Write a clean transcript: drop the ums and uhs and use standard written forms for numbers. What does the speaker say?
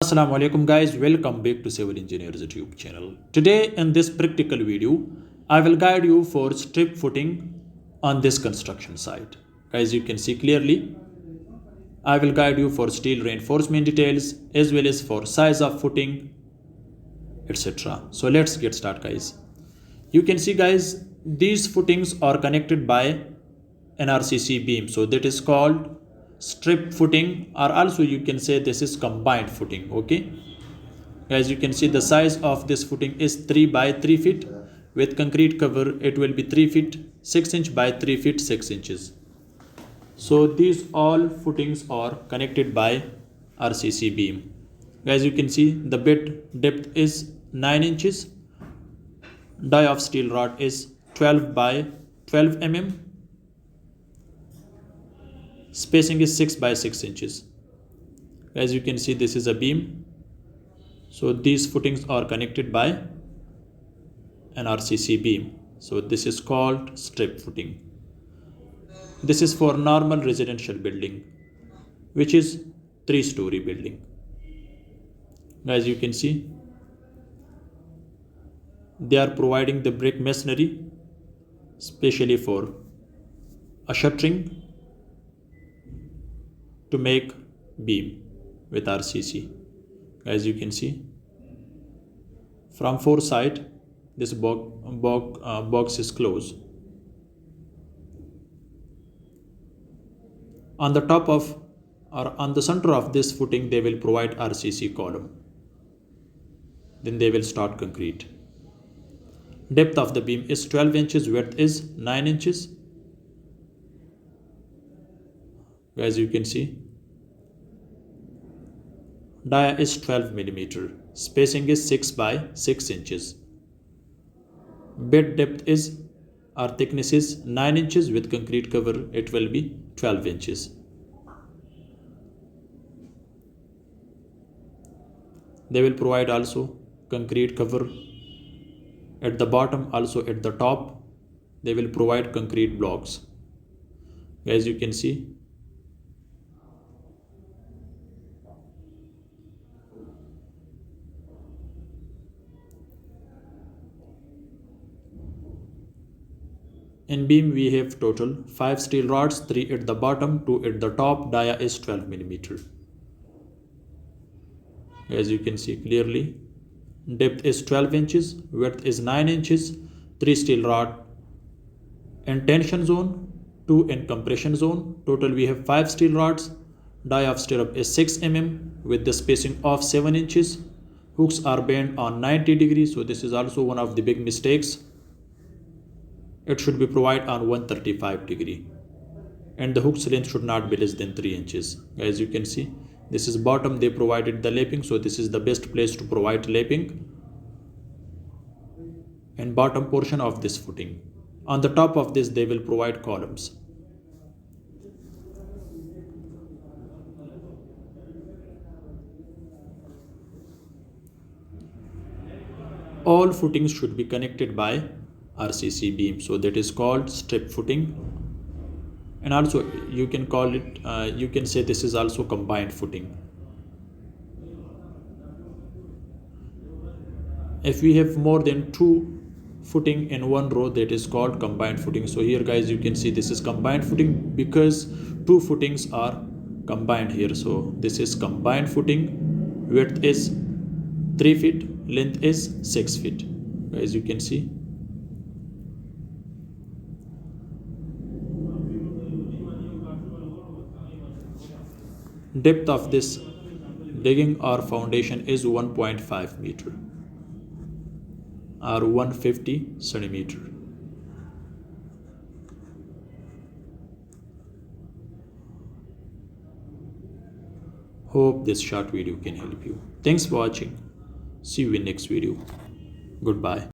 Assalamu alaikum guys, welcome back to Civil Engineers YouTube channel. Today in this practical video, I will guide you for strip footing on this construction site. Guys, you can see clearly, I will guide you for steel reinforcement details as well as for size of footing, etc. So let's get started guys. You can see guys, these footings are connected by an RCC beam. So that is called strip footing, or also you can say this is combined footing. Okay, as you can see, the size of this footing is 3 by 3 feet. With concrete cover it will be 3 feet 6 inch by 3 feet 6 inches. So these all footings are connected by RCC beam. As you can see, the bed depth is 9 inches, die of steel rod is 12 by 12 mm, spacing is 6 by 6 inches. As you can see, this is a beam. So these footings are connected by an RCC beam. So this is called strip footing. This is for normal residential building, which is 3-story building. As you can see, they are providing the brick masonry specially for a shuttering to make beam with RCC. As you can see, from 4 sides this box is closed. On the top of or on the center of this footing they will provide RCC column. Then they will start concrete. Depth of the beam is 12 inches, width is 9 inches. As you can see, dia is 12 mm, spacing is 6 by 6 inches. Bed depth is or thickness is 9 inches, with concrete cover it will be 12 inches. They will provide also concrete cover at the bottom, also at the top they will provide concrete blocks. As you can see, in beam we have total 5 steel rods, 3 at the bottom, 2 at the top. Dia is 12 mm. As you can see clearly, depth is 12 inches, width is 9 inches, 3 steel rod in tension zone, 2 in compression zone. Total we have 5 steel rods. Die of stirrup is 6 mm with the spacing of 7 inches. Hooks are bent on 90 degrees. So this is also one of the big mistakes. It should be provided on 135 degree, and the hook's length should not be less than 3 inches. As you can see, this is bottom, they provided the lapping, so this is the best place to provide lapping, and bottom portion of this footing. On the top of this they will provide columns. All footings should be connected by RCC beam, so that is called strip footing. And also you can call it, you can say this is also combined footing. If we have more than 2 footing in one row, that is called combined footing. So here guys, you can see this is combined footing because 2 footings are combined here. So this is combined footing. Width is 3 feet, length is 6 feet. As you can see, depth of this digging or foundation is 1.5 meter or 150 centimeter. Hope this short video can help you. Thanks for watching. See you in next video. Goodbye.